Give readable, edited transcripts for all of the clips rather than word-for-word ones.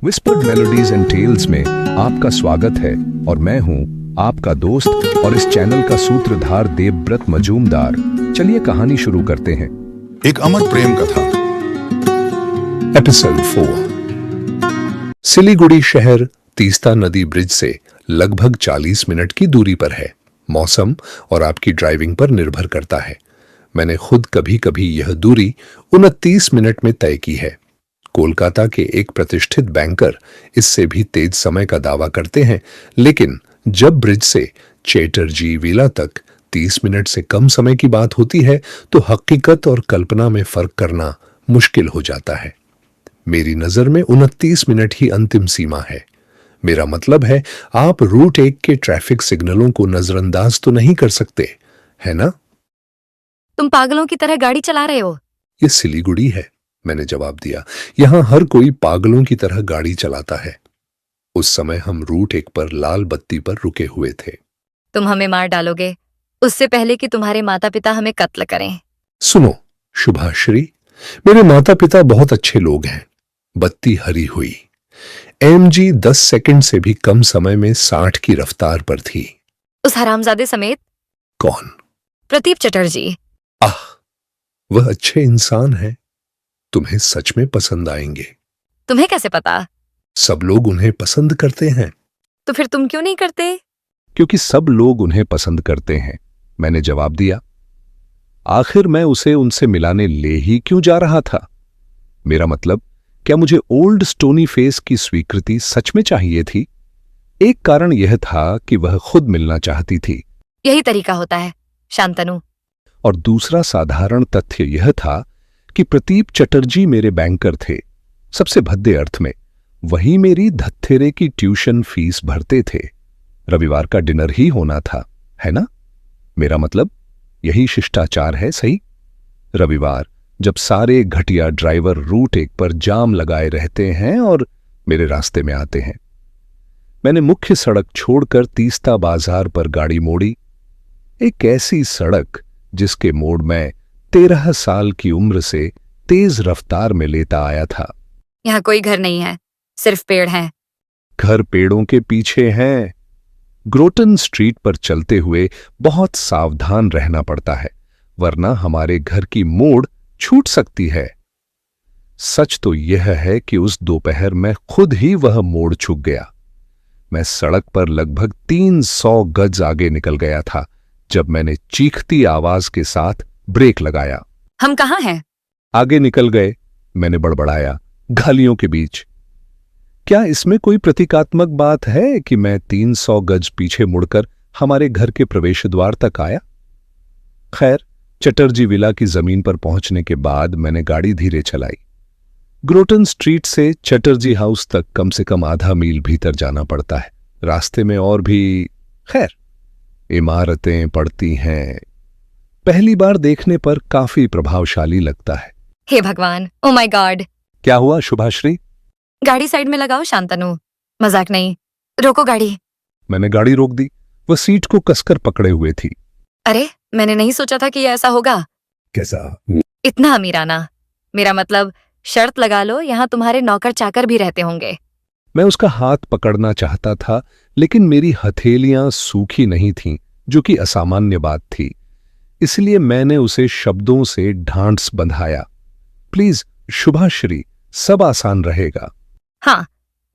Whispered melodies and tales में आपका स्वागत है और मैं हूं आपका दोस्त और इस चैनल का सूत्रधार देवव्रत मजूमदार। चलिए कहानी शुरू करते हैं। एक अमर प्रेम कथा। एपिसोड 4। सिलीगुड़ी शहर तीस्ता नदी ब्रिज से लगभग 40 मिनट की दूरी पर है। मौसम और आपकी ड्राइविंग पर निर्भर करता है। मैंने खुद कभी कभी यह दूरी 29 मिनट में तय की है। कोलकाता के एक प्रतिष्ठित बैंकर इससे भी तेज समय का दावा करते हैं, लेकिन जब ब्रिज से चैटर्जी विला तक 30 मिनट से कम समय की बात होती है तो हकीकत और कल्पना में फर्क करना मुश्किल हो जाता है। मेरी नजर में 29 मिनट ही अंतिम सीमा है। मेरा मतलब है, आप रूट 1 के ट्रैफिक सिग्नलों को नजरअंदाज तो नहीं कर सकते, है ना? तुम पागलों की तरह गाड़ी चला रहे हो। ये सिलीगुड़ी है, मैंने जवाब दिया। यहां हर कोई पागलों की तरह गाड़ी चलाता है। उस समय हम रूट 1 पर लाल बत्ती पर रुके हुए थे। तुम हमें मार डालोगे उससे पहले कि तुम्हारे माता पिता हमें कत्ल करें। सुनो शुभाश्री, मेरे माता पिता बहुत अच्छे लोग हैं। बत्ती हरी हुई। एमजी 10 सेकंड से भी कम समय में 60 की रफ्तार पर थी। उस हरामजादे समेत। कौन? प्रदीप चटर्जी। आह, वह अच्छे इंसान हैं। तुम्हें सच में पसंद आएंगे। तुम्हें कैसे पता? सब लोग उन्हें पसंद करते हैं। तो फिर तुम क्यों नहीं करते? क्योंकि सब लोग उन्हें पसंद करते हैं, मैंने जवाब दिया। आखिर मैं उसे उनसे मिलाने ले ही क्यों जा रहा था? मेरा मतलब, क्या मुझे ओल्ड स्टोनी फेस की स्वीकृति सच में चाहिए थी? एक कारण यह था कि वह खुद मिलना चाहती थी। यही तरीका होता है शांतनु। और दूसरा साधारण तथ्य यह था कि प्रदीप चटर्जी मेरे बैंकर थे। सबसे भद्दे अर्थ में वही मेरी धत्थेरे की ट्यूशन फीस भरते थे। रविवार का डिनर ही होना था, है ना? मेरा मतलब, यही शिष्टाचार है, सही? रविवार जब सारे घटिया ड्राइवर रूट 1 पर जाम लगाए रहते हैं और मेरे रास्ते में आते हैं। मैंने मुख्य सड़क छोड़कर तीस्ता बाजार पर गाड़ी मोड़ी। एक ऐसी सड़क जिसके मोड़ में 13 साल की उम्र से तेज रफ्तार में लेता आया था। यहाँ कोई घर नहीं है, सिर्फ पेड़ हैं। घर पेड़ों के पीछे हैं। ग्रोटन स्ट्रीट पर चलते हुए बहुत सावधान रहना पड़ता है, वरना हमारे घर की मोड़ छूट सकती है। सच तो यह है कि उस दोपहर में खुद ही वह मोड़ चूक गया। मैं सड़क पर लगभग 300 गज आगे निकल गया था जब मैंने चीखती आवाज के साथ ब्रेक लगाया। हम कहाँ हैं? आगे निकल गए, मैंने बड़बड़ाया, गालियों के बीच। क्या इसमें कोई प्रतीकात्मक बात है कि मैं 300 गज पीछे मुड़कर हमारे घर के प्रवेश द्वार तक आया? खैर, चटर्जी विला की जमीन पर पहुंचने के बाद मैंने गाड़ी धीरे चलाई। ग्रोटन स्ट्रीट से चटर्जी हाउस तक कम से कम आधा मील भीतर जाना पड़ता है। रास्ते में और भी, खैर, इमारतें पड़ती हैं। पहली बार देखने पर काफी प्रभावशाली लगता है। हे भगवान, ओ माय गॉड। क्या हुआ शुभाश्री? गाड़ी साइड में लगाओ शांतनु, मजाक नहीं। रोको गाड़ी। मैंने गाड़ी रोक दी। वह सीट को कसकर पकड़े हुए थी। अरे, मैंने नहीं सोचा था कि ऐसा होगा। कैसा? इतना अमीराना। मेरा मतलब, शर्त लगा लो, यहाँ तुम्हारे नौकर चाकर भी रहते होंगे। मैं उसका हाथ पकड़ना चाहता था, लेकिन मेरी हथेलियां सूखी नहीं थीं, जो कि असामान्य बात थी। इसलिए मैंने उसे शब्दों से ढांढस बंधाया। प्लीज शुभाश्री, सब आसान रहेगा। हाँ,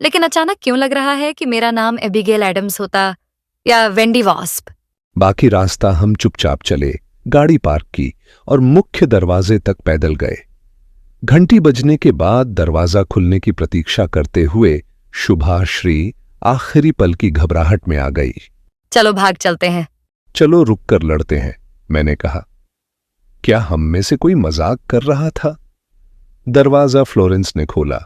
लेकिन अचानक क्यों लग रहा है कि मेरा नाम एबिगेल एडम्स होता या वेंडी वॉस्प। बाकी रास्ता हम चुपचाप चले, गाड़ी पार्क की और मुख्य दरवाजे तक पैदल गए। घंटी बजने के बाद दरवाजा खुलने की प्रतीक्षा करते हुए शुभाश्री आखिरी पल की घबराहट में आ गई। चलो भाग चलते हैं। चलो रुककर लड़ते हैं, मैंने कहा। क्या हम में से कोई मजाक कर रहा था? दरवाजा फ्लोरेंस ने खोला।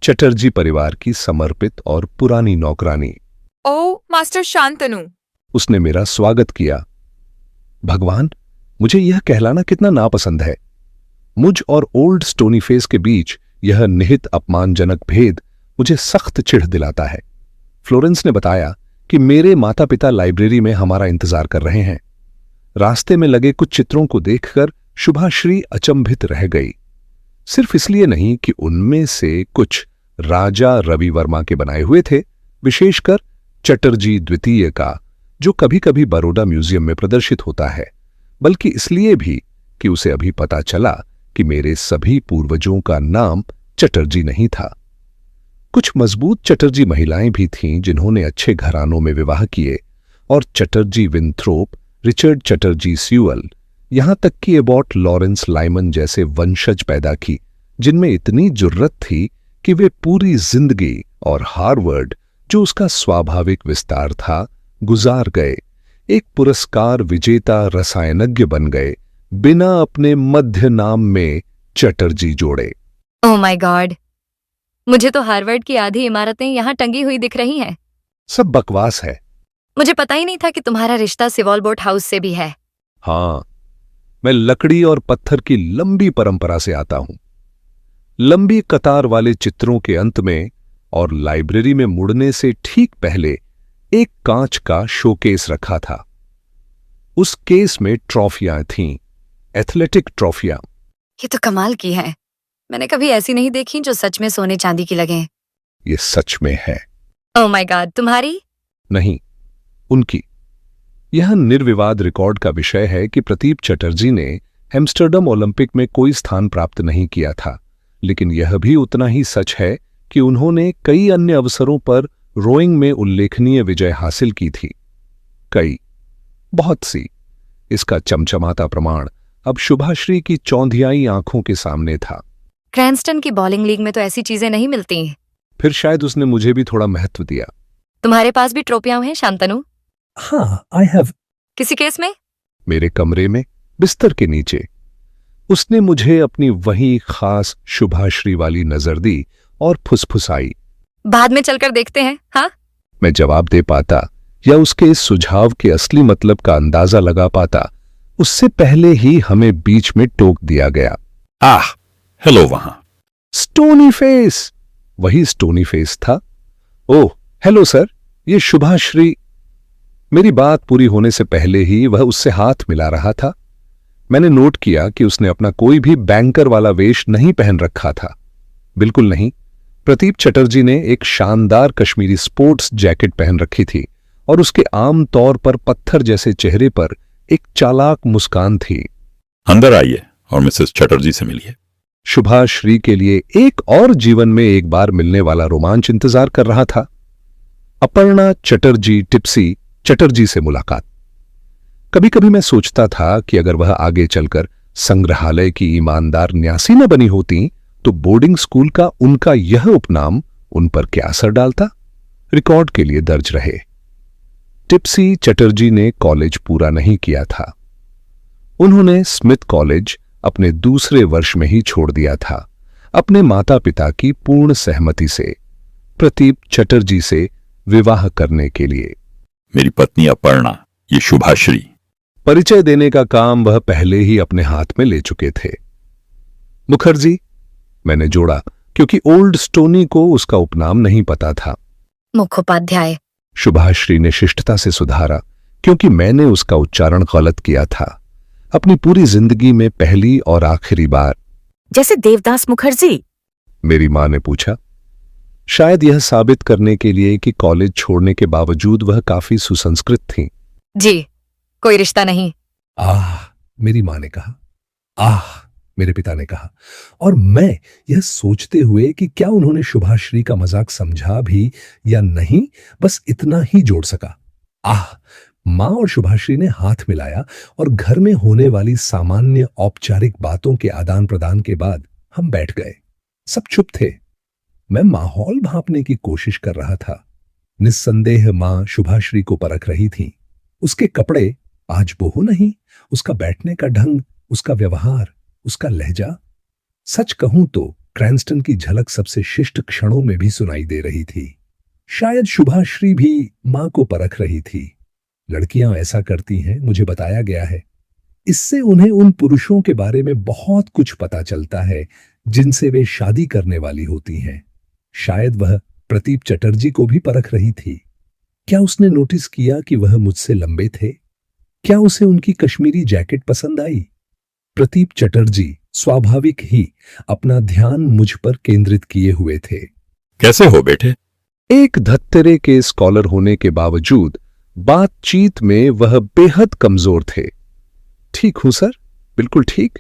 चटर्जी परिवार की समर्पित और पुरानी नौकरानी। ओ मास्टर शांतनु। उसने मेरा स्वागत किया। भगवान, मुझे यह कहलाना कितना नापसंद है। मुझ और ओल्ड स्टोनी फेस के बीच यह निहित अपमानजनक भेद मुझे सख्त चिढ़ दिलाता है। फ्लोरेंस ने बताया कि मेरे माता पिता लाइब्रेरी में हमारा इंतजार कर रहे हैं। रास्ते में लगे कुछ चित्रों को देखकर शुभाश्री अचंभित रह गई। सिर्फ इसलिए नहीं कि उनमें से कुछ राजा रवि वर्मा के बनाए हुए थे, विशेषकर चटर्जी द्वितीय का, जो कभी कभी बड़ौदा म्यूजियम में प्रदर्शित होता है, बल्कि इसलिए भी कि उसे अभी पता चला कि मेरे सभी पूर्वजों का नाम चटर्जी नहीं था। कुछ मजबूत चटर्जी महिलाएं भी थीं जिन्होंने अच्छे घरानों में विवाह किए और चटर्जी विंथ्रोप, रिचर्ड चटर्जी स्यूअल, यहां तक कि एबॉट लॉरेंस लाइमन जैसे वंशज पैदा की, जिनमें इतनी जुर्रत थी कि वे पूरी जिंदगी और हार्वर्ड, जो उसका स्वाभाविक विस्तार था, गुजार गए, एक पुरस्कार विजेता रसायनज्ञ बन गए, बिना अपने मध्य नाम में चटर्जी जोड़े। ओह माय गॉड, मुझे तो हार्वर्ड की आधी इमारतें यहाँ टंगी हुई दिख रही हैं। सब बकवास है। मुझे पता ही नहीं था कि तुम्हारा रिश्ता सिवॉल बोट हाउस से भी है। हाँ, मैं लकड़ी और पत्थर की लंबी परंपरा से आता हूं। लंबी कतार वाले चित्रों के अंत में और लाइब्रेरी में मुड़ने से ठीक पहले एक कांच का शोकेस रखा था। उस केस में ट्रॉफियां थीं, एथलेटिक ट्रॉफियां। ये तो कमाल की है। मैंने कभी ऐसी नहीं देखी जो सच में सोने चांदी की लगे। ये सच में है। ओह माय गॉड, तुम्हारी? नहीं, उनकी। यह निर्विवाद रिकॉर्ड का विषय है कि प्रदीप चटर्जी ने एम्स्टर्डम ओलंपिक में कोई स्थान प्राप्त नहीं किया था, लेकिन यह भी उतना ही सच है कि उन्होंने कई अन्य अवसरों पर रोइंग में उल्लेखनीय विजय हासिल की थी। कई, बहुत सी। इसका चमचमाता प्रमाण अब शुभाश्री की चौंधियाई आंखों के सामने था। क्रैंस्टन की बॉलिंग लीग में तो ऐसी चीजें नहीं मिलती। फिर शायद उसने मुझे भी थोड़ा महत्व दिया। तुम्हारे पास भी ट्रॉफियां हैं शांतनु? हाँ, आई हैव। किसी केस में? मेरे कमरे में, बिस्तर के नीचे। उसने मुझे अपनी वही खास शुभाश्री वाली नजर दी और फुसफुसाई। बाद में चलकर देखते हैं। हाँ, मैं जवाब दे पाता या उसके इस सुझाव के असली मतलब का अंदाजा लगा पाता, उससे पहले ही हमें बीच में टोक दिया गया। हेलो वहां। Stony face. वही स्टोनी फेस था। ओह हेलो सर, ये शुभाश्री। मेरी बात पूरी होने से पहले ही वह उससे हाथ मिला रहा था। मैंने नोट किया कि उसने अपना कोई भी बैंकर वाला वेश नहीं पहन रखा था। बिल्कुल नहीं। प्रदीप चटर्जी ने एक शानदार कश्मीरी स्पोर्ट्स जैकेट पहन रखी थी और उसके आम तौर पर पत्थर जैसे चेहरे पर एक चालाक मुस्कान थी। अंदर आइए और मिसेस चटर्जी से मिलिए। शुभाश्री के लिए एक और जीवन में एक बार मिलने वाला रोमांच इंतजार कर रहा था। अपर्णा चटर्जी टिप्सी चटर्जी से मुलाकात। कभी कभी मैं सोचता था कि अगर वह आगे चलकर संग्रहालय की ईमानदार न्यासी न बनी होती तो बोर्डिंग स्कूल का उनका यह उपनाम उन पर क्या असर डालता। रिकॉर्ड के लिए दर्ज रहे। टिप्सी चटर्जी ने कॉलेज पूरा नहीं किया था। उन्होंने स्मिथ कॉलेज अपने दूसरे वर्ष में ही छोड़ दिया था, अपने माता पिता की पूर्ण सहमति से प्रदीप चटर्जी से विवाह करने के लिए। मेरी पत्नी अपर्णा, ये शुभाश्री। परिचय देने का काम वह पहले ही अपने हाथ में ले चुके थे। मुखर्जी, मैंने जोड़ा, क्योंकि ओल्ड स्टोनी को उसका उपनाम नहीं पता था। मुखोपाध्याय। शुभाश्री ने शिष्टता से सुधारा, क्योंकि मैंने उसका उच्चारण गलत किया था। अपनी पूरी जिंदगी में पहली और आखिरी बार। जैसे देवदास मुखर्जी? मेरी मां ने पूछा, शायद यह साबित करने के लिए कि कॉलेज छोड़ने के बावजूद वह काफी सुसंस्कृत थीं। जी, कोई रिश्ता नहीं। मेरी मां ने कहा। मेरे पिता ने कहा, और मैं यह सोचते हुए कि क्या उन्होंने शुभाश्री का मजाक समझा भी या नहीं, बस इतना ही जोड़ सका। मां और शुभाश्री ने हाथ मिलाया और घर में होने वाली सामान्य औपचारिक बातों के आदान प्रदान के बाद हम बैठ गए। सब चुप थे। मैं माहौल भांपने की कोशिश कर रहा था। निस्संदेह मां शुभाश्री को परख रही थी। उसके कपड़े आज बोहो नहीं, उसका बैठने का ढंग, उसका व्यवहार, उसका लहजा। सच कहूं तो क्रैंस्टन की झलक सबसे शिष्ट क्षणों में भी सुनाई दे रही थी। शायद शुभाश्री भी मां को परख रही थी। लड़कियां ऐसा करती हैं, मुझे बताया गया है। इससे उन्हें उन पुरुषों के बारे में बहुत कुछ पता चलता है जिनसे वे शादी करने वाली होती हैं। शायद वह प्रदीप चटर्जी को भी परख रही थी। क्या उसने नोटिस किया कि वह मुझसे लंबे थे? क्या उसे उनकी कश्मीरी जैकेट पसंद आई? प्रदीप चटर्जी स्वाभाविक ही अपना ध्यान मुझ पर केंद्रित किए हुए थे। कैसे हो बेटे? एक धत्तेरे के स्कॉलर होने के बावजूद बातचीत में वह बेहद कमजोर थे। ठीक हूं सर, बिल्कुल ठीक।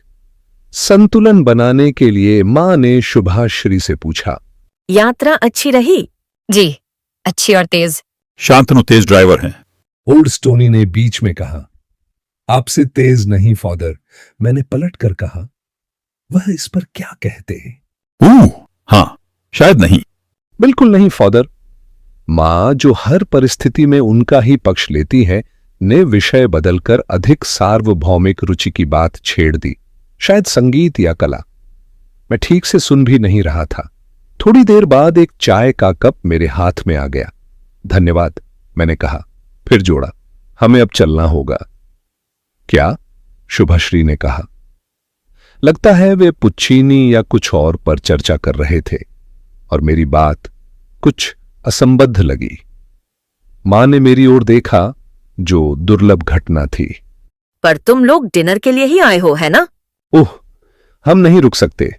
संतुलन बनाने के लिए मां ने शुभाश्री से पूछा। यात्रा अच्छी रही? जी, अच्छी और तेज। शांतनु तेज ड्राइवर हैं। ओल्ड स्टोनी ने बीच में कहा। आपसे तेज नहीं फादर, मैंने पलट कर कहा। वह इस पर क्या कहते? हाँ, शायद नहीं। बिल्कुल नहीं फादर। मां, जो हर परिस्थिति में उनका ही पक्ष लेती है, ने विषय बदलकर अधिक सार्वभौमिक रुचि की बात छेड़ दी। शायद संगीत या कला। मैं ठीक से सुन भी नहीं रहा था। थोड़ी देर बाद एक चाय का कप मेरे हाथ में आ गया। धन्यवाद, मैंने कहा, फिर जोड़ा, हमें अब चलना होगा। क्या? शुभाश्री ने कहा। लगता है वे पुच्चीनी या कुछ और पर चर्चा कर रहे थे और मेरी बात कुछ असंबद्ध लगी। मां ने मेरी ओर देखा, जो दुर्लभ घटना थी। पर तुम लोग डिनर के लिए ही आए हो, है ना? ओह, हम नहीं रुक सकते,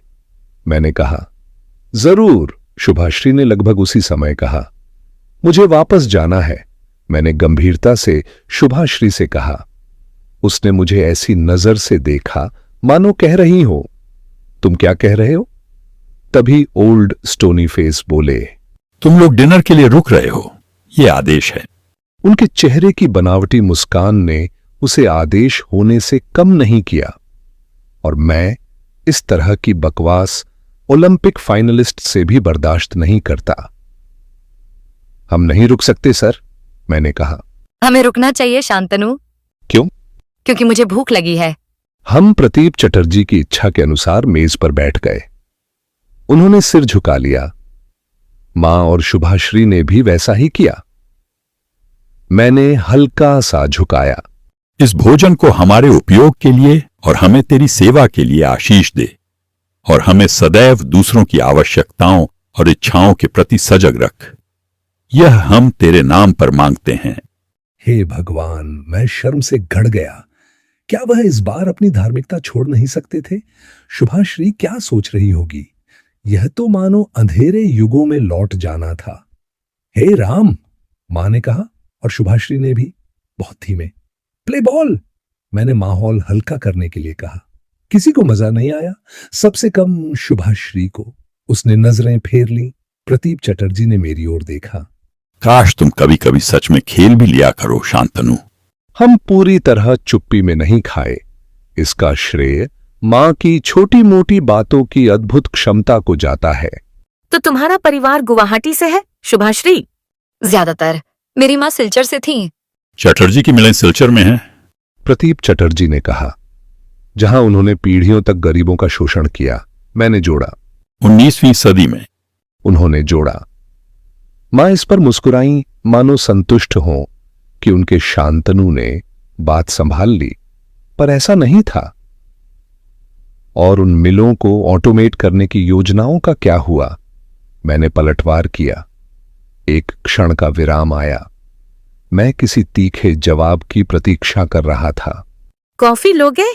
मैंने कहा। जरूर, शुभाश्री ने लगभग उसी समय कहा। मुझे वापस जाना है, मैंने गंभीरता से शुभाश्री से कहा। उसने मुझे ऐसी नजर से देखा मानो कह रही हो, तुम क्या कह रहे हो? तभी ओल्ड स्टोनी फेस बोले, तुम लोग डिनर के लिए रुक रहे हो, ये आदेश है। उनके चेहरे की बनावटी मुस्कान ने उसे आदेश होने से कम नहीं किया। और मैं इस तरह की बकवास ओलंपिक फाइनलिस्ट से भी बर्दाश्त नहीं करता। हम नहीं रुक सकते सर, मैंने कहा। हमें रुकना चाहिए शांतनु। क्यों? क्योंकि मुझे भूख लगी है। हम प्रतीप चटर्जी की इच्छा के अनुसार मेज पर बैठ गए। उन्होंने सिर झुका लिया। मां और शुभाश्री ने भी वैसा ही किया। मैंने हल्का सा झुकाया। इस भोजन को हमारे उपयोग के लिए और हमें तेरी सेवा के लिए आशीष दे, और हमें सदैव दूसरों की आवश्यकताओं और इच्छाओं के प्रति सजग रख। यह हम तेरे नाम पर मांगते हैं। हे भगवान, मैं शर्म से गड़ गया। क्या वह इस बार अपनी धार्मिकता छोड़ नहीं सकते थे? शुभाश्री क्या सोच रही होगी? यह तो मानो अंधेरे युगों में लौट जाना था। हे राम, मां ने कहा, और शुभाश्री ने भी, बहुत धीमे। प्ले बॉल, मैंने माहौल हल्का करने के लिए कहा। किसी को मजा नहीं आया, सबसे कम शुभाश्री को। उसने नजरें फेर ली। प्रतीप चटर्जी ने मेरी ओर देखा। काश तुम कभी कभी सच में खेल भी लिया करो शांतनु। हम पूरी तरह चुप्पी में नहीं खाए। इसका श्रेय मां की छोटी मोटी बातों की अद्भुत क्षमता को जाता है। तो तुम्हारा परिवार गुवाहाटी से है, शुभाश्री? ज्यादातर। मेरी माँ सिलचर से थी। चटर्जी की मिलें सिलचर में है। प्रतीप चटर्जी ने कहा, जहां उन्होंने पीढ़ियों तक गरीबों का शोषण किया। मैंने जोड़ा, 19वीं सदी में। उन्होंने जोड़ा। मां इस पर मुस्कुराई, मानो संतुष्ट हों कि उनके शांतनु ने बात संभाल ली, पर ऐसा नहीं था। और उन मिलों को ऑटोमेट करने की योजनाओं का क्या हुआ? मैंने पलटवार किया। एक क्षण का विराम आया। मैं किसी तीखे जवाब की प्रतीक्षा कर रहा था। कॉफी लोगे?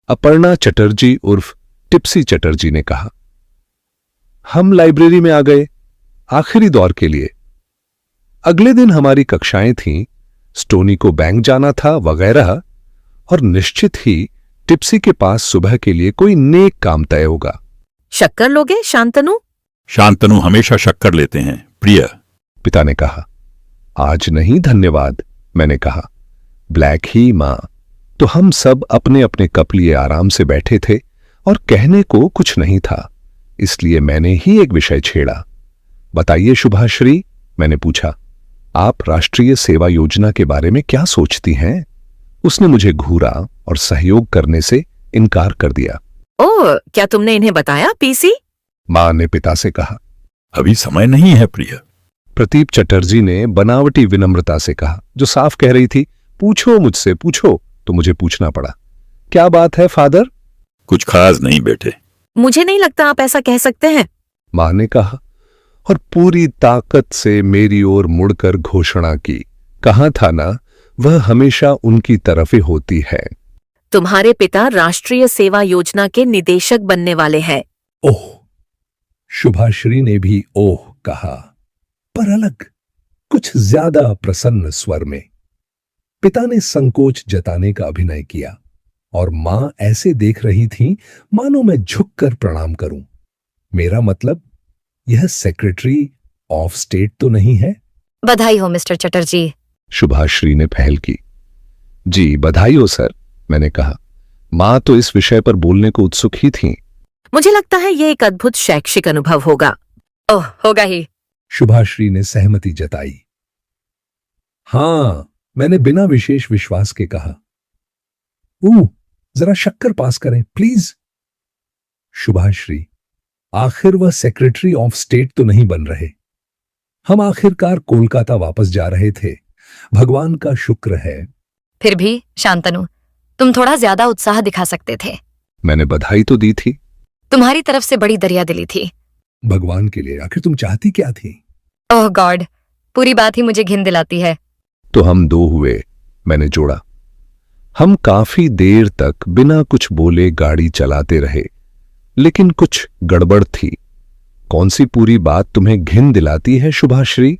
अपर्णा चटर्जी उर्फ टिप्सी चटर्जी ने कहा। हम लाइब्रेरी में आ गए, आखिरी दौर के लिए। अगले दिन हमारी कक्षाएं थीं, स्टोनी को बैंक जाना था वगैरह, और निश्चित ही टिप्सी के पास सुबह के लिए कोई नेक काम तय होगा। शक्कर लोगे शांतनु? शांतनु हमेशा शक्कर लेते हैं प्रिय, पिता ने कहा। आज नहीं धन्यवाद, मैंने कहा। ब्लैक ही मां। तो हम सब अपने अपने कप लिए आराम से बैठे थे और कहने को कुछ नहीं था, इसलिए मैंने ही एक विषय छेड़ा। बताइए शुभाश्री, मैंने पूछा, आप राष्ट्रीय सेवा योजना के बारे में क्या सोचती हैं? उसने मुझे घूरा और सहयोग करने से इनकार कर दिया। ओह, क्या तुमने इन्हें बताया पीसी? मां ने पिता से कहा। अभी समय नहीं है प्रिय। प्रतीप चटर्जी ने बनावटी विनम्रता से कहा, जो साफ कह रही थी, पूछो मुझसे, पूछो। तो मुझे पूछना पड़ा। क्या बात है फादर? कुछ खास नहीं बेटे। मुझे नहीं लगता आप ऐसा कह सकते हैं, मां ने कहा और पूरी ताकत से मेरी ओर मुड़कर घोषणा की। कहा था ना, वह हमेशा उनकी तरफ ही होती है। तुम्हारे पिता राष्ट्रीय सेवा योजना के निदेशक बनने वाले हैं। ओह, शुभाश्री ने भी ओह कहा, पर अलग, कुछ ज्यादा प्रसन्न स्वर में। पिता ने संकोच जताने का अभिनय किया और मां ऐसे देख रही थी मानो मैं झुककर प्रणाम करूं। मेरा मतलब, यह सेक्रेटरी ऑफ स्टेट तो नहीं है? बधाई हो मिस्टर चटर्जी। शुभाश्री ने पहल की। जी बधाई हो सर, मैंने कहा। मां तो इस विषय पर बोलने को उत्सुक ही थीं। मुझे लगता है ये एक अद्भुत शैक्षिक अनुभव होगा। ओह, होगा ही। शुभाश्री ने सहमति जताई। हां, मैंने बिना विशेष विश्वास के कहा। जरा शक्कर पास करें प्लीज। शुभाश्री, आखिर वह सेक्रेटरी ऑफ स्टेट तो नहीं बन रहे। हम आखिरकार कोलकाता वापस जा रहे थे, भगवान का शुक्र है। फिर भी शांतनु, तुम थोड़ा ज्यादा उत्साह दिखा सकते थे। मैंने बधाई तो दी थी। तुम्हारी तरफ से बड़ी दरियादिली थी। भगवान के लिए, आखिर तुम चाहती क्या थी? ओह गॉड, पूरी बात ही मुझे घिन दिलाती है। तो हम दो हुए, मैंने जोड़ा। हम काफी देर तक बिना कुछ बोले गाड़ी चलाते रहे, लेकिन कुछ गड़बड़ थी। कौन सी पूरी बात तुम्हें घिन दिलाती है शुभाश्री?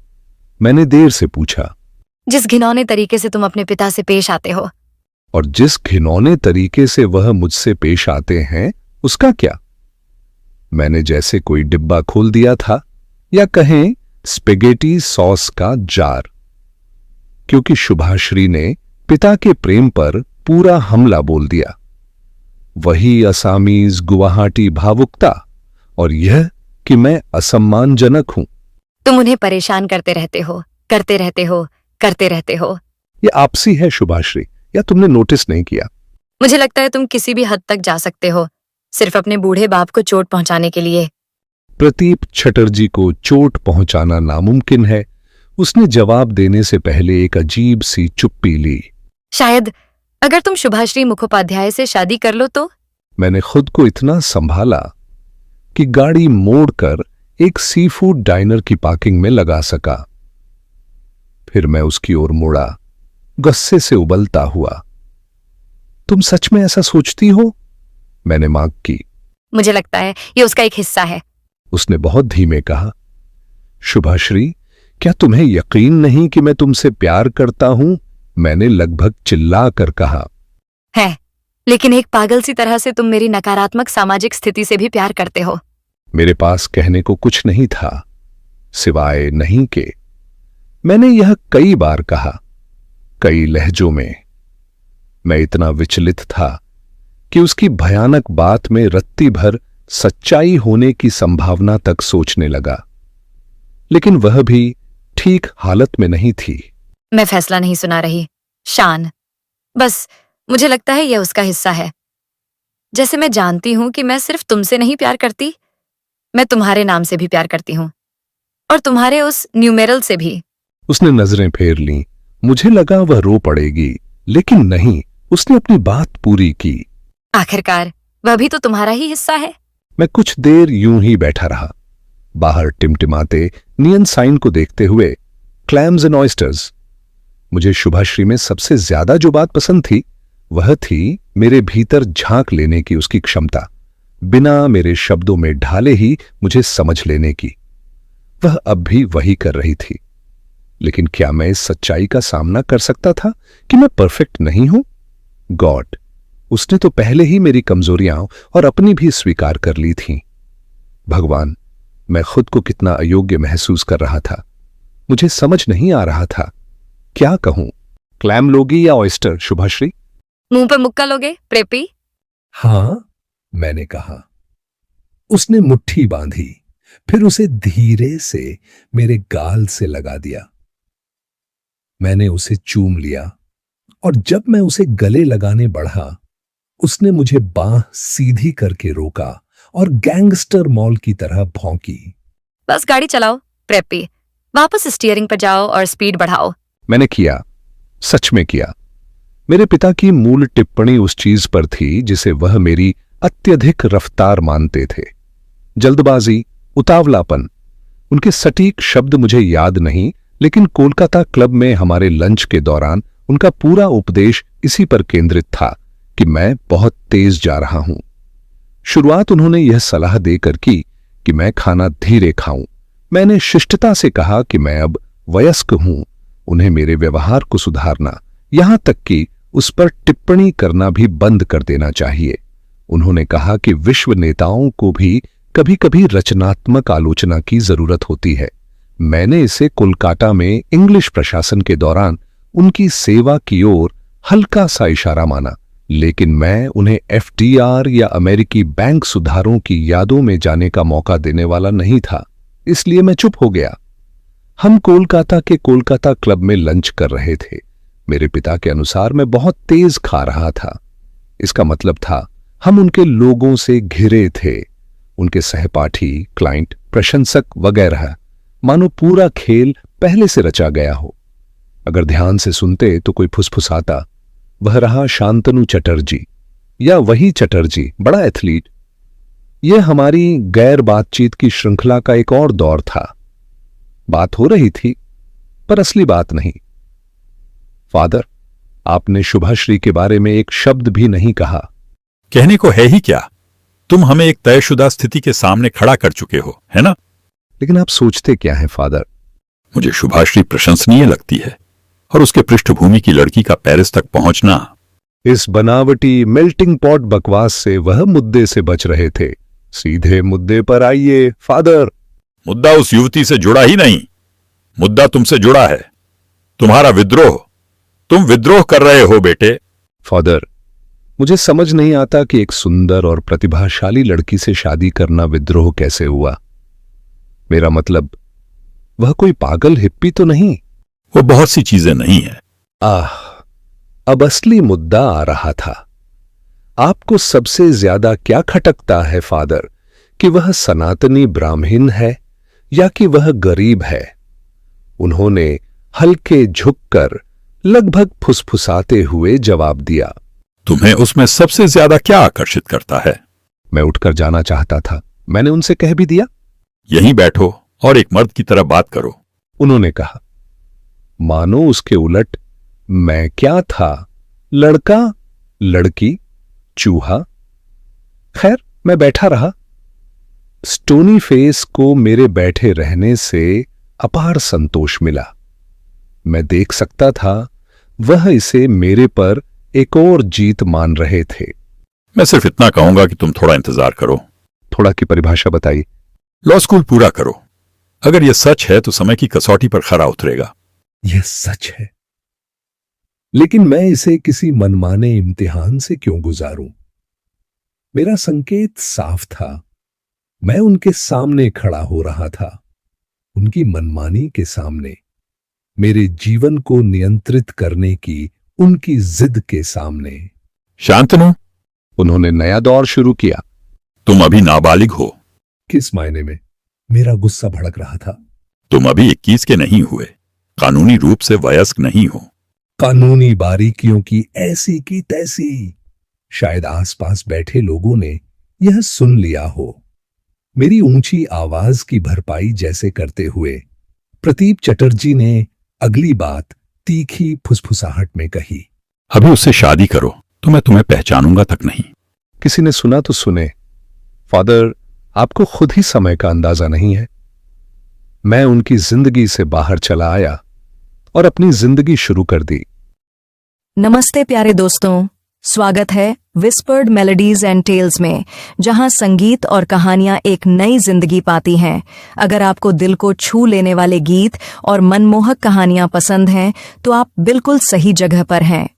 मैंने देर से पूछा। जिस घिनौने तरीके से तुम अपने पिता से पेश आते हो। और जिस घिनौने तरीके से वह मुझसे पेश आते हैं, उसका क्या? मैंने जैसे कोई डिब्बा खोल दिया था, या कहें स्पेगेटी सॉस का जार। क्योंकि शुभाश्री ने पिता के प्रेम पर पूरा हमला बोल दिया। वही असामीज गुवाहाटी भावुकता, और यह कि मैं असम्मानजनक हूं। तुम उन्हें परेशान करते रहते हो, करते रहते हो, करते रहते हो। यह आपसी है शुभाश्री, या तुमने नोटिस नहीं किया? मुझे लगता है तुम किसी भी हद तक जा सकते हो, सिर्फ अपने बूढ़े बाप को चोट पहुंचाने के लिए। प्रदीप चटर्जी को चोट पहुंचाना नामुमकिन है। उसने जवाब देने से पहले एक अजीब सी चुप्पी ली। शायद अगर तुम शुभाश्री मुखोपाध्याय से शादी कर लो तो। मैंने खुद को इतना संभाला कि गाड़ी मोड़कर एक सी फूड डाइनर की पार्किंग में लगा सका। फिर मैं उसकी ओर मुड़ा, गुस्से से उबलता हुआ। तुम सच में ऐसा सोचती हो? मैंने मांग की। मुझे लगता है ये उसका एक हिस्सा है। उसने बहुत धीमे कहा। शुभाश्री, क्या तुम्हें यकीन नहीं कि मैं तुमसे प्यार करता हूं? मैंने लगभग चिल्ला कर कहा। है, लेकिन एक पागल सी तरह से तुम मेरी नकारात्मक सामाजिक स्थिति से भी प्यार करते हो। मेरे पास कहने को कुछ नहीं था, सिवाय नहीं के। मैंने यह कई बार कहा, कई लहजों में। मैं इतना विचलित था कि उसकी भयानक बात में रत्ती भर सच्चाई होने की संभावना तक सोचने लगा, लेकिन वह भी ठीक हालत में नहीं थी। मैं फैसला नहीं सुना रही, शान। बस मुझे लगता है यह उसका हिस्सा है। जैसे मैं जानती हूं कि मैं सिर्फ तुमसे नहीं प्यार करती, मैं तुम्हारे नाम से भी प्यार करती हूं, और तुम्हारे उस न्यूमेरल से भी। उसने नजरें फेर लीं। मुझे लगा वह रो पड़ेगी, लेकिन नहीं, उसने अपनी बात पूरी की। आखिरकार वह भी तो तुम्हारा ही हिस्सा है। मैं कुछ देर यूं ही बैठा रहा, बाहर टिमटिमाते नियन साइन को देखते हुए। Clams and oysters. मुझे शुभाश्री में सबसे ज्यादा जो बात पसंद थी, वह थी मेरे भीतर झांक लेने की उसकी क्षमता, बिना मेरे शब्दों में ढाले ही मुझे समझ लेने की। वह अब भी वही कर रही थी। लेकिन क्या मैं इस सच्चाई का सामना कर सकता था कि मैं परफेक्ट नहीं हूं? गॉड, उसने तो पहले ही मेरी कमजोरियां और अपनी भी स्वीकार कर ली थीं। भगवान, मैं खुद को कितना अयोग्य महसूस कर रहा था। मुझे समझ नहीं आ रहा था क्या कहूं। क्लैम लोगी या ऑयस्टर शुभाश्री? मुंह पे मुक्का लोगे प्रेपी? हां, मैंने कहा। उसने मुट्ठी बांधी, फिर उसे धीरे से मेरे गाल से लगा दिया। मैंने उसे चूम लिया, और जब मैं उसे गले लगाने बढ़ा, उसने मुझे बांह सीधी करके रोका और गैंगस्टर मॉल की तरह भौंकी। बस गाड़ी चलाओ प्रेपी, वापस स्टीयरिंग पर जाओ और स्पीड बढ़ाओ। मैंने किया, सच में किया। मेरे पिता की मूल टिप्पणी उस चीज पर थी जिसे वह मेरी अत्यधिक रफ्तार मानते थे। जल्दबाजी, उतावलापन। उनके सटीक शब्द मुझे याद नहीं, लेकिन कोलकाता क्लब में हमारे लंच के दौरान उनका पूरा उपदेश इसी पर केंद्रित था कि मैं बहुत तेज जा रहा हूं। शुरुआत उन्होंने यह सलाह देकर की कि मैं खाना धीरे खाऊं, मैंने शिष्टता से कहा कि मैं अब वयस्क हूं, उन्हें मेरे व्यवहार को सुधारना, यहां तक कि उस पर टिप्पणी करना भी बंद कर देना चाहिए। उन्होंने कहा कि विश्व नेताओं को भी कभी कभी रचनात्मक आलोचना की जरूरत होती है। मैंने इसे कोलकाता में इंग्लिश प्रशासन के दौरान उनकी सेवा की ओर हल्का सा इशारा माना, लेकिन मैं उन्हें FDR या अमेरिकी बैंक सुधारों की यादों में जाने का मौका देने वाला नहीं था, इसलिए मैं चुप हो गया। हम कोलकाता के कोलकाता क्लब में लंच कर रहे थे। मेरे पिता के अनुसार मैं बहुत तेज खा रहा था। इसका मतलब था हम उनके लोगों से घिरे थे, उनके सहपाठी, क्लाइंट, प्रशंसक वगैरह, मानो पूरा खेल पहले से रचा गया हो। अगर ध्यान से सुनते तो कोई फुसफुसाता, वह रहा शांतनु चटर्जी, या वही चटर्जी, बड़ा एथलीट। यह हमारी गैर बातचीत की श्रृंखला का एक और दौर था। बात हो रही थी पर असली बात नहीं। फादर, आपने शुभाश्री के बारे में एक शब्द भी नहीं कहा। कहने को है ही क्या, तुम हमें एक तयशुदा स्थिति के सामने खड़ा कर चुके हो, है ना? लेकिन आप सोचते क्या हैं फादर? मुझे शुभाश्री प्रशंसनीय लगती है, और उसके पृष्ठभूमि की लड़की का पेरिस तक पहुंचना। इस बनावटी मेल्टिंग पॉट बकवास से वह मुद्दे से बच रहे थे। सीधे मुद्दे पर आइए फादर। मुद्दा उस युवती से जुड़ा ही नहीं, मुद्दा तुमसे जुड़ा है, तुम्हारा विद्रोह। तुम विद्रोह कर रहे हो बेटे। फादर, मुझे समझ नहीं आता कि एक सुंदर और प्रतिभाशाली लड़की से शादी करना विद्रोह कैसे हुआ। मेरा मतलब, वह कोई पागल हिप्पी तो नहीं। वो बहुत सी चीजें नहीं है। अब असली मुद्दा आ रहा था। आपको सबसे ज्यादा क्या खटकता है फादर, कि वह सनातनी ब्राह्मण है या कि वह गरीब है? उन्होंने हल्के झुककर लगभग फुसफुसाते हुए जवाब दिया। तुम्हें उसमें सबसे ज्यादा क्या आकर्षित करता है? मैं उठकर जाना चाहता था। मैंने उनसे कह भी दिया, यहीं बैठो और एक मर्द की तरह बात करो। उन्होंने कहा। मानो उसके उलट मैं क्या था, लड़का, लड़की, चूहा। खैर, मैं बैठा रहा। स्टोनी फेस को मेरे बैठे रहने से अपार संतोष मिला। मैं देख सकता था वह इसे मेरे पर एक और जीत मान रहे थे। मैं सिर्फ इतना कहूंगा कि तुम थोड़ा इंतजार करो। थोड़ा की परिभाषा बताइए। लॉ स्कूल पूरा करो। अगर यह सच है तो समय की कसौटी पर खरा उतरेगा। यह सच है, लेकिन मैं इसे किसी मनमाने इम्तिहान से क्यों गुजारूं? मेरा संकेत साफ था। मैं उनके सामने खड़ा हो रहा था, उनकी मनमानी के सामने, मेरे जीवन को नियंत्रित करने की उनकी जिद के सामने। शांतनु, उन्होंने नया दौर शुरू किया। तुम अभी नाबालिग हो। किस मायने में? मेरा गुस्सा भड़क रहा था। तुम अभी 21 के नहीं हुए, कानूनी रूप से वयस्क नहीं हो। कानूनी बारीकियों की ऐसी की तैसी। शायद आसपास बैठे लोगों ने यह सुन लिया हो। मेरी ऊंची आवाज की भरपाई जैसे करते हुए प्रदीप चटर्जी ने अगली बात तीखी फुसफुसाहट में कही। अभी उससे शादी करो तो मैं तुम्हें पहचानूंगा तक नहीं। किसी ने सुना तो सुने। फादर, आपको खुद ही समय का अंदाजा नहीं है। मैं उनकी जिंदगी से बाहर चला आया और अपनी जिंदगी शुरू कर दी। नमस्ते प्यारे दोस्तों, स्वागत है विस्पर्ड मेलोडीज एंड टेल्स में, जहां संगीत और कहानियां एक नई जिंदगी पाती हैं। अगर आपको दिल को छू लेने वाले गीत और मनमोहक कहानियां पसंद हैं तो आप बिल्कुल सही जगह पर हैं।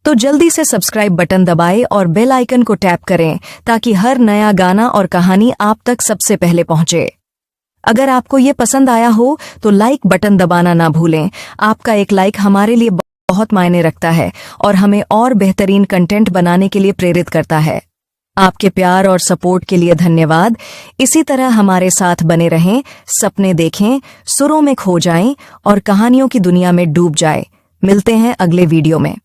तो जल्दी से सब्सक्राइब बटन दबाएं और बेल आइकन को टैप करें ताकि हर नया गाना और कहानी आप तक सबसे पहले पहुंचे। अगर आपको ये पसंद आया हो तो लाइक बटन दबाना ना भूलें। आपका एक लाइक हमारे लिए बहुत मायने रखता है और हमें और बेहतरीन कंटेंट बनाने के लिए प्रेरित करता है। आपके प्यार और सपोर्ट के लिए धन्यवाद। इसी तरह हमारे साथ बने रहें, सपने देखें, सुरों में खो जाएं और कहानियों की दुनिया में डूब जाएं। मिलते हैं अगले वीडियो में।